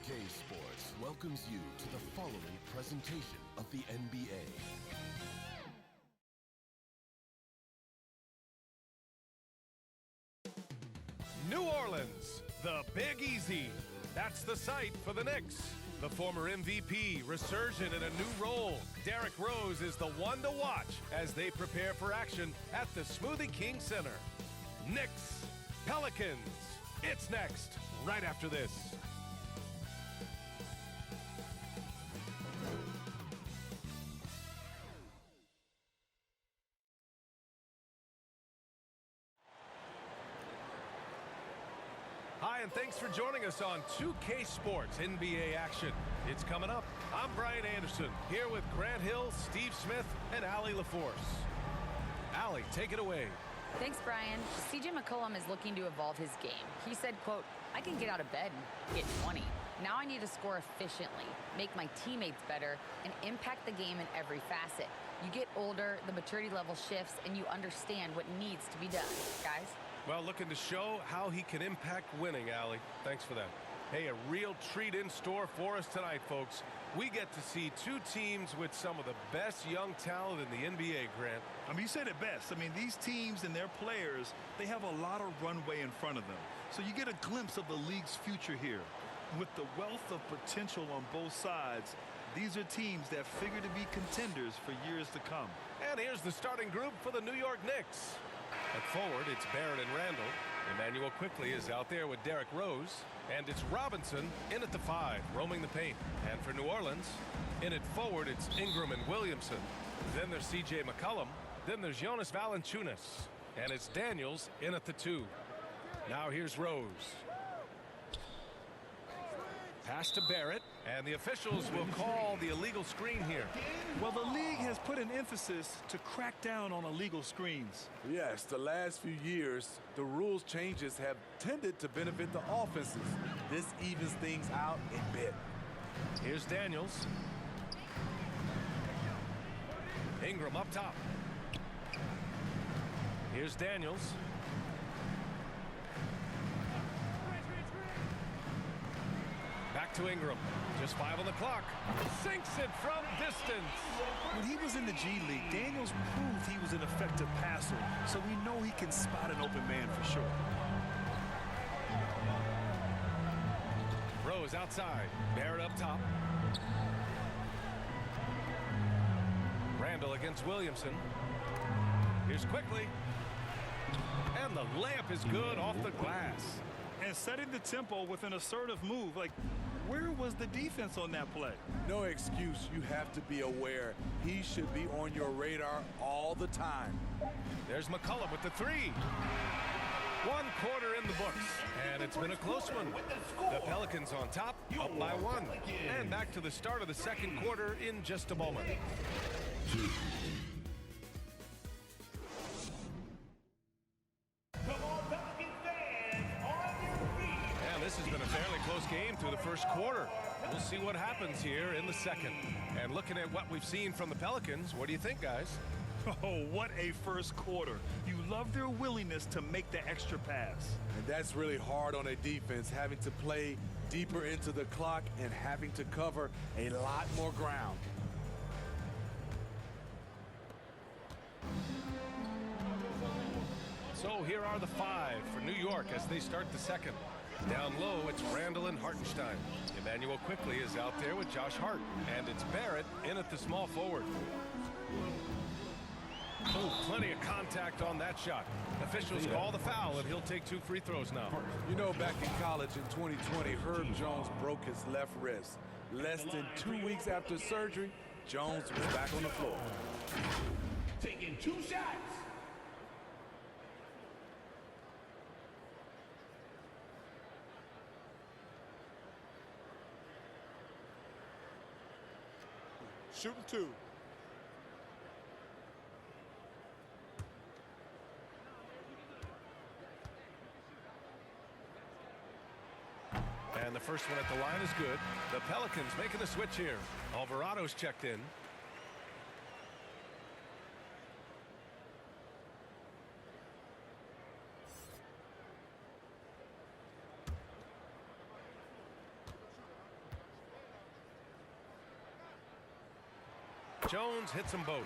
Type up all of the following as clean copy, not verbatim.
2K Sports welcomes you to the following presentation of the NBA. New Orleans, the Big Easy. That's the site for the Knicks. The former MVP resurgent in a new role. Derrick Rose is the one to watch as they prepare for action at the Smoothie King Center. Knicks, Pelicans. It's next, right after this. Hi, and thanks for joining us on 2K Sports NBA action. It's coming up. I'm Brian Anderson, here with Grant Hill, Steve Smith, and Allie LaForce. Allie, take it away. Thanks, Brian. CJ McCollum is looking to evolve his game. He said, quote, "I can get out of bed and get 20. Now I need to score efficiently, make my teammates better, and impact the game in every facet. You get older, the maturity level shifts, and you understand what needs to be done." Guys? Well, looking to show how he can impact winning, Allie. Thanks for that. Hey, a real treat in store for us tonight, folks. We get to see two teams with some of the best young talent in the NBA, Grant. I mean, you said it best. I mean, these teams and their players, they have a lot of runway in front of them. So you get a glimpse of the league's future here. With the wealth of potential on both sides, these are teams that figure to be contenders for years to come. And here's the starting group for the New York Knicks. At forward, it's Barrett and Randall. Emmanuel quickly is out there with Derrick Rose. And it's Robinson in at the 5, roaming the paint. And for New Orleans, in at forward, it's Ingram and Williamson. Then there's CJ McCollum. Then there's Jonas Valanciunas. And it's Daniels in at the 2. Now here's Rose. Pass to Barrett. And the officials will call the illegal screen here. Well, the league has put an emphasis to crack down on illegal screens. Yes, the last few years, the rules changes have tended to benefit the offenses. This evens things out a bit. Here's Daniels. Ingram up top. Here's Daniels. Back to Ingram. Just 5 on the clock. Sinks it from distance. When he was in the G League, Daniels proved he was an effective passer, so we know he can spot an open man for sure. Rose outside. Barrett up top. Randall against Williamson. Here's quickly. And the layup is good off the glass. And setting the tempo with an assertive move. Like, where was the defense on that play? No excuse. You have to be aware. He should be on your radar all the time. There's McCollum with the 3. 1 quarter in the books, and it's been a close one. The Pelicans on top, up by 1. And back to the start of the second quarter in just a moment. This has been a fairly close game through the first quarter. We'll see what happens here in the second. And looking at what we've seen from the Pelicans, what do you think, guys? Oh, what a first quarter. You love their willingness to make the extra pass. And that's really hard on a defense, having to play deeper into the clock and having to cover a lot more ground. So here are the 5 for New York as they start the second. Down low, it's Randall and Hartenstein. Emmanuel quickly is out there with Josh Hart. And it's Barrett in at the small forward. Oh, plenty of contact on that shot. Officials call the foul, and he'll take 2 free throws now. You know, back in college in 2020, Herb Jones broke his left wrist. Less than 2 weeks after surgery, Jones was back on the floor. Taking 2 shots. Shooting 2. And the first one at the line is good. The Pelicans making a switch here. Alvarado's checked in. Jones hits them both.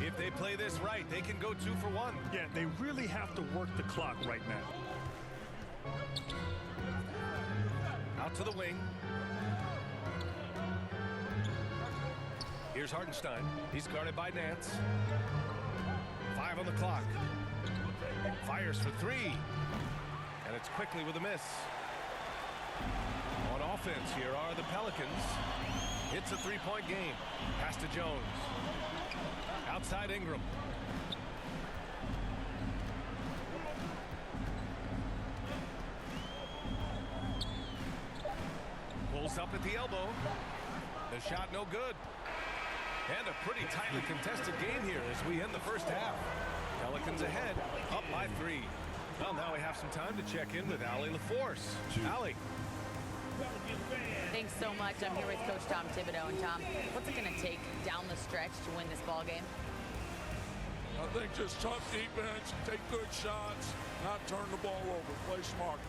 If they play this right, they can go 2 for 1. Yeah, they really have to work the clock right now. Out to the wing. Here's Hartenstein. He's guarded by Nance. 5 on the clock. Fires for 3. And it's quickly with a miss. On offense here are the Pelicans. It's a 3-point game. Pass to Jones. Outside Ingram. Pulls up at the elbow. The shot no good. And a pretty tightly contested game here as we end the first half. Pelicans ahead, up by 3. Well, now we have some time to check in with Allie LaForce. Allie. Thanks so much. I'm here with Coach Tom Thibodeau. And Tom, what's it going to take down the stretch to win this ball game? I think just tough defense, take good shots, not turn the ball over, play smart.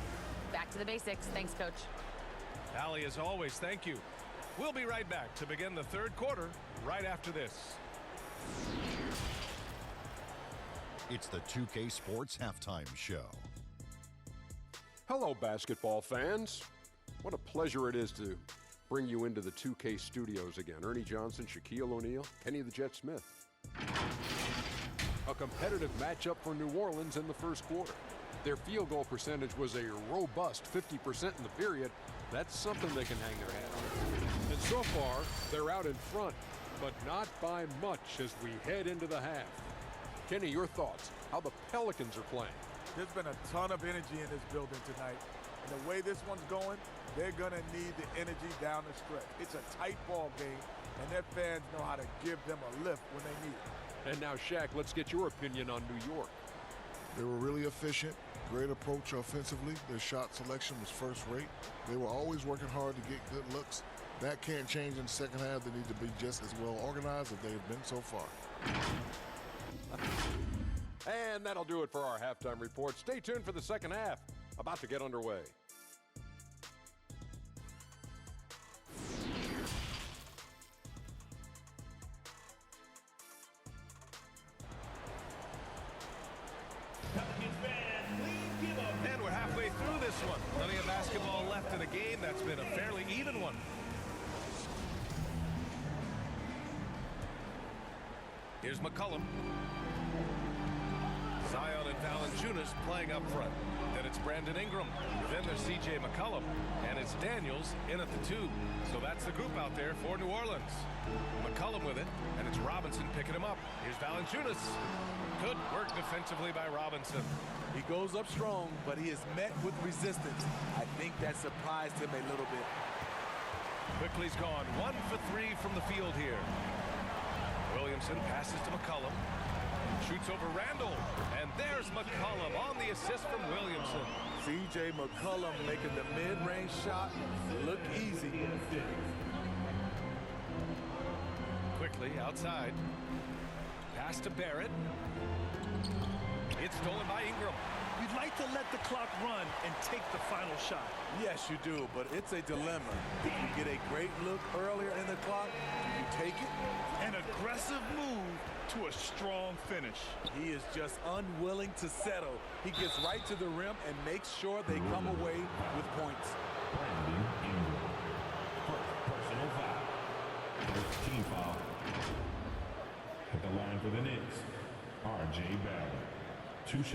Back to the basics. Thanks, Coach. Allie, as always, thank you. We'll be right back to begin the third quarter right after this. It's the 2K Sports Halftime Show. Hello, basketball fans. What a pleasure it is to bring you into the 2K studios again. Ernie Johnson, Shaquille O'Neal, Kenny the Jet Smith. A competitive matchup for New Orleans in the first quarter. Their field goal percentage was a robust 50% in the period. That's something they can hang their hat on. And so far, they're out in front, but not by much as we head into the half. Kenny, your thoughts, how the Pelicans are playing? There's been a ton of energy in this building tonight. And the way this one's going, they're going to need the energy down the stretch. It's a tight ball game, and their fans know how to give them a lift when they need it. And now, Shaq, let's get your opinion on New York. They were really efficient, great approach offensively. Their shot selection was first rate. They were always working hard to get good looks. That can't change in the second half. They need to be just as well organized as they have been so far. And that'll do it for our halftime report. Stay tuned for the second half, about to get underway. And we're halfway through this one. Plenty of basketball left in a game that's been a fairly even one. Here's McCollum. Zion and Valanciunas playing up front. Then it's Brandon Ingram. Then there's C.J. McCollum. And it's Daniels in at the 2. So that's the group out there for New Orleans. McCollum with it, and it's Robinson picking him up. Here's Valanciunas. Good work defensively by Robinson. He goes up strong, but he is met with resistance. I think that surprised him a little bit. Quickly's gone 1 for 3 from the field here. Williamson passes to McCollum. Shoots over Randall. And there's McCollum on the assist from Williamson. C.J. McCollum making the mid-range shot look easy. Quickly outside. Pass to Barrett. It's stolen by Ingram. You'd like to let the clock run and take the final shot. Yes, you do, but it's a dilemma. If you get a great look earlier in the clock, do you take it? An aggressive move to a strong finish. He is just unwilling to settle. He gets right to the rim and makes sure they come away with points. Brandon Ingram. First personal foul. First team foul. At the line for the Knicks, R.J. Barrett. 2 shots.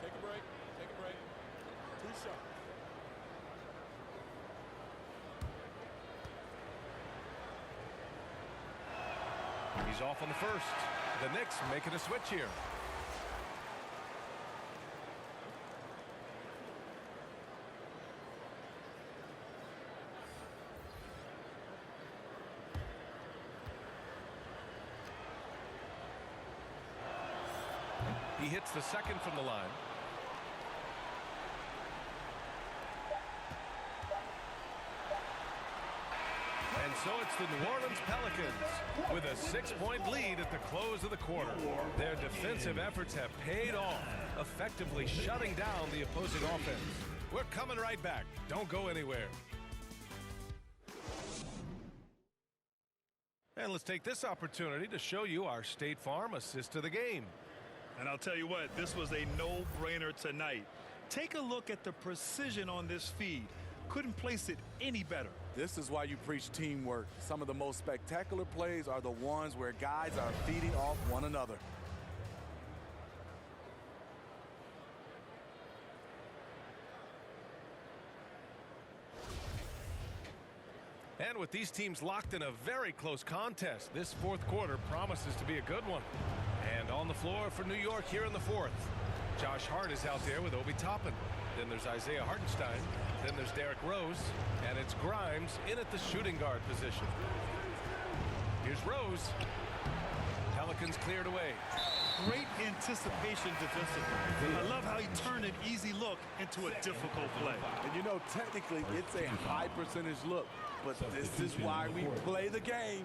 Take a break. 2 shots. He's off on the first. The Knicks making a switch here. He hits the second from the line. And so it's the New Orleans Pelicans with a 6-point lead at the close of the quarter. Their defensive efforts have paid off, effectively shutting down the opposing offense. We're coming right back. Don't go anywhere. And let's take this opportunity to show you our State Farm assist to the game. And I'll tell you what, this was a no-brainer tonight. Take a look at the precision on this feed. Couldn't place it any better. This is why you preach teamwork. Some of the most spectacular plays are the ones where guys are feeding off one another. And with these teams locked in a very close contest, this fourth quarter promises to be a good one. And on the floor for New York here in the fourth, Josh Hart is out there with Obi Toppin. Then there's Isaiah Hartenstein. Then there's Derrick Rose. And it's Grimes in at the shooting guard position. Here's Rose. Pelicans cleared away. Great anticipation defensively. I love how he turned an easy look into a difficult play. And you know, technically, it's a high percentage look. But this is why we play the game.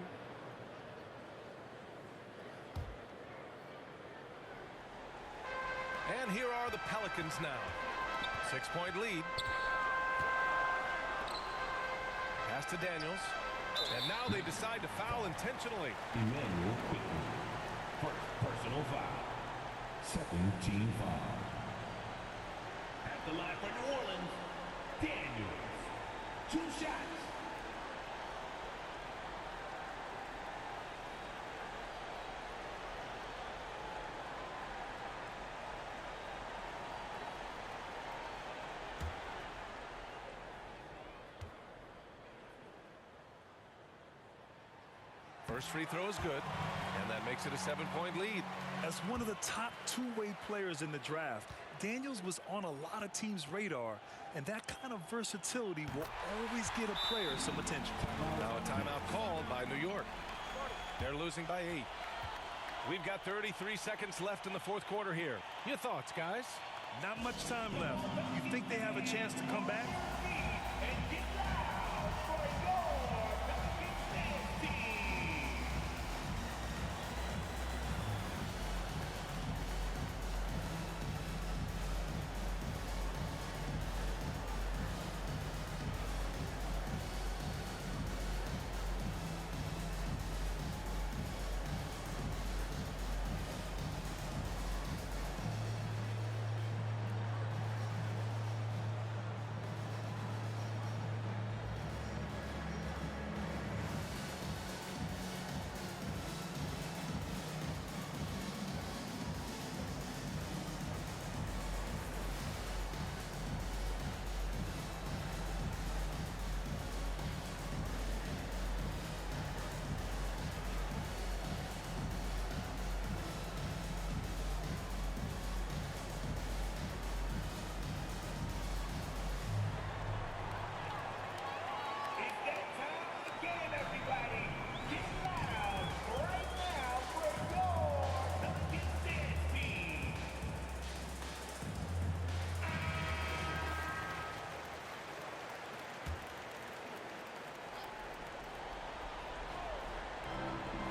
And here are the Pelicans now. 6-point lead. Pass to Daniels. And now they decide to foul intentionally. Emmanuel quickly. First personal foul. Second team foul. At the line for New Orleans, Daniels. 2 shots. First free throw is good, and that makes it a 7-point lead. As one of the top two-way players in the draft, Daniels was on a lot of teams' radar, and that kind of versatility will always get a player some attention. Now a timeout called by New York. They're losing by 8. We've got 33 seconds left in the fourth quarter here. Your thoughts, guys? Not much time left. You think they have a chance to come back?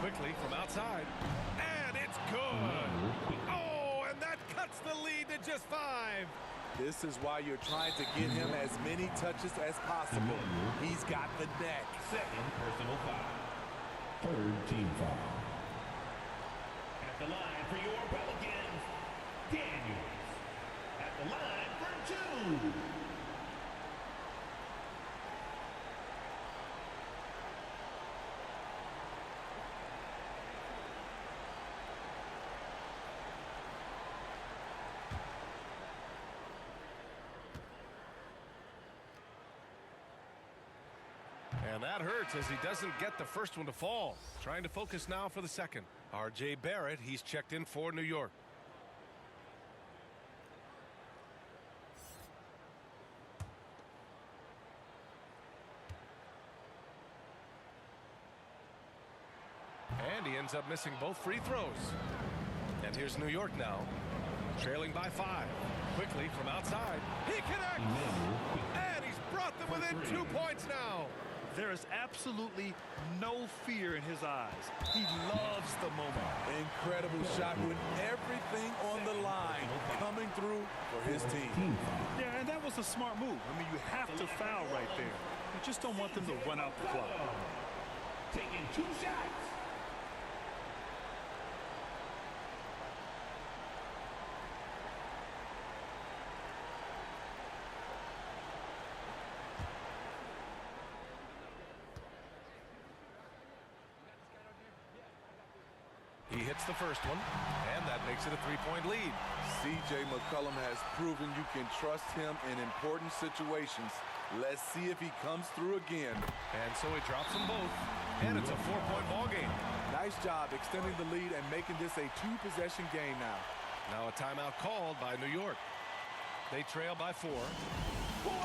Quickly from outside, and it's good. Oh, and that cuts the lead to just 5. This is why you're trying to get him as many touches as possible. He's got the neck. Second personal foul. Third team foul. At the line for your Pelicans, Daniels. At the line for 2. And that hurts as he doesn't get the first one to fall. Trying to focus now for the second. R.J. Barrett, he's checked in for New York. And he ends up missing both free throws. And here's New York now, trailing by 5. Quickly from outside. He connects! And he's brought them within 2 points now. There is absolutely no fear in his eyes. He loves the moment. Incredible shot with everything on the line coming through for his team. Yeah, and that was a smart move. I mean, you have to foul right there. You just don't want them to run out the clock. Taking 2 shots. He hits the first one, and that makes it a 3-point lead. C.J. McCollum has proven you can trust him in important situations. Let's see if he comes through again. And so he drops them both, and it's a 4-point ball game. Nice job extending the lead and making this a 2-possession game now. Now a timeout called by New York. They trail by 4.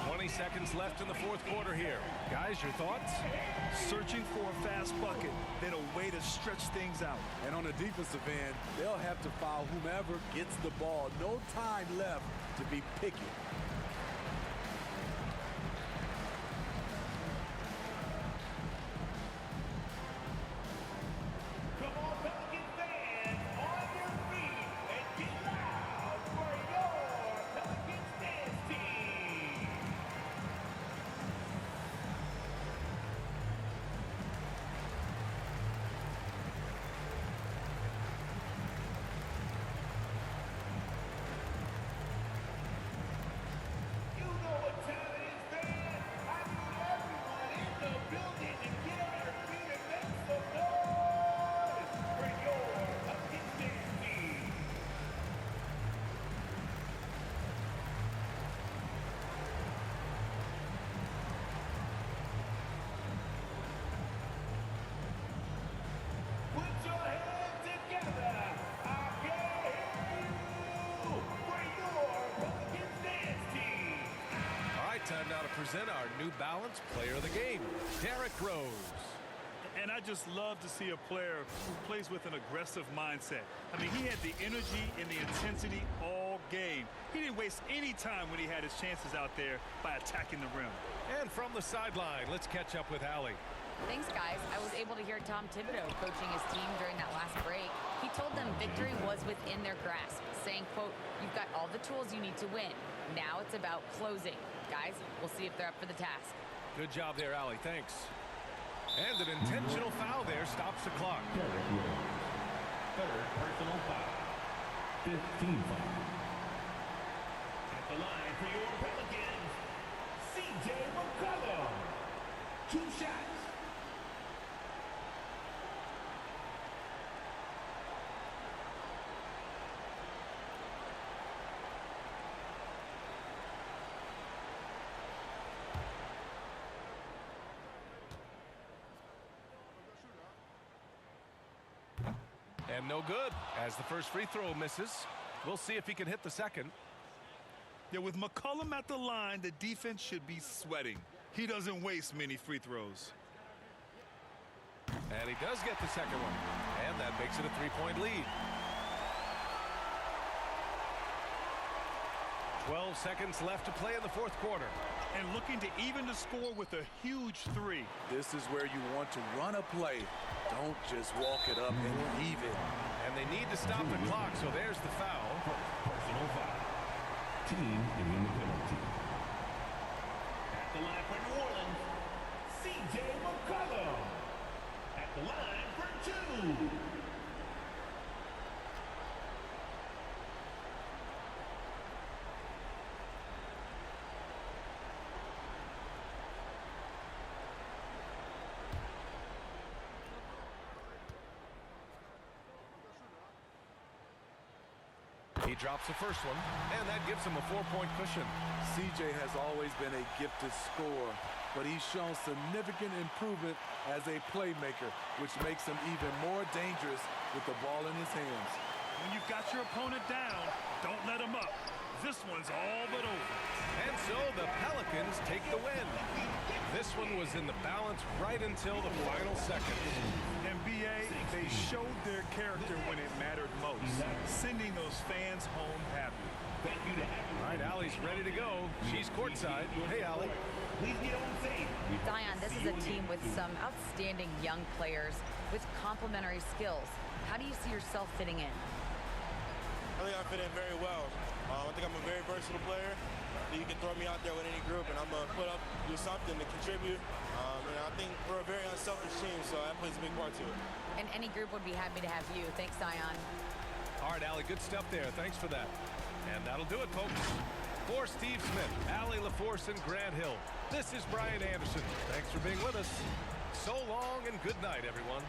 20 seconds left in the fourth quarter here. Guys, your thoughts? Searching for a fast bucket, then a way to stretch things out. And on the defensive end, they'll have to foul whomever gets the ball. No time left to be picky. Come on, Pelican fans, on your feet and get loud for your Pelicans dance team. You know what time it is, man. I need everyone in the building to get on your feet and make some noise for your Pelicans dance team. Put your hands together. I can hear you for your Pelicans dance team. All right, time now to present our New Balance Player of the Game, Derrick Rose. And I just love to see a player who plays with an aggressive mindset. I mean, he had the energy and the intensity all game. He didn't waste any time when he had his chances out there by attacking the rim. And from the sideline, let's catch up with Allie. Thanks, guys. I was able to hear Tom Thibodeau coaching his team during that last break. He told them victory was within their grasp, saying, quote, "You've got all the tools you need to win. Now it's about closing." Guys, we'll see if they're up for the task. Good job there, Allie. Thanks. And an intentional foul there stops the clock. Derrick Rose. Third personal foul. 15 foul. At the line for your Pelicans, C.J. McCollum. 2 shots. And no good, as the first free throw misses. We'll see if he can hit the second. Yeah, with McCollum at the line, the defense should be sweating. He doesn't waste many free throws. And he does get the second one. And that makes it a 3-point lead. 12 seconds left to play in the fourth quarter. And looking to even the score with a huge 3. This is where you want to run a play. Don't just walk it up and leave it. And they need to stop the clock, so there's the foul. Personal foul. Team is in the penalty. At the line for New Orleans, C.J. McCollum. At the line for 2. He drops the first one, and that gives him a 4-point cushion. C.J. has always been a gifted scorer, but he's shown significant improvement as a playmaker, which makes him even more dangerous with the ball in his hands. When you've got your opponent down, don't let him up. This one's all but over. And so the Pelicans take the win. This one was in the balance right until the final seconds. And B.A., they showed their character when it mattered most, sending those fans home happy. Thank you to everyone. All right, Allie's ready to go. She's courtside. Hey, Allie. Please get on safe. Zion, this is a team with some outstanding young players with complementary skills. How do you see yourself fitting in? I think I fit in very well. I think I'm a very versatile player. You can throw me out there with any group, and I'm going to put up, do something to contribute. And I think we're a very unselfish team, so that plays a big part to it. And any group would be happy to have you. Thanks, Zion. All right, Allie, good stuff there. Thanks for that. And that'll do it, folks. For Steve Smith, Allie LaForce, and Grant Hill, this is Brian Anderson. Thanks for being with us. So long and good night, everyone.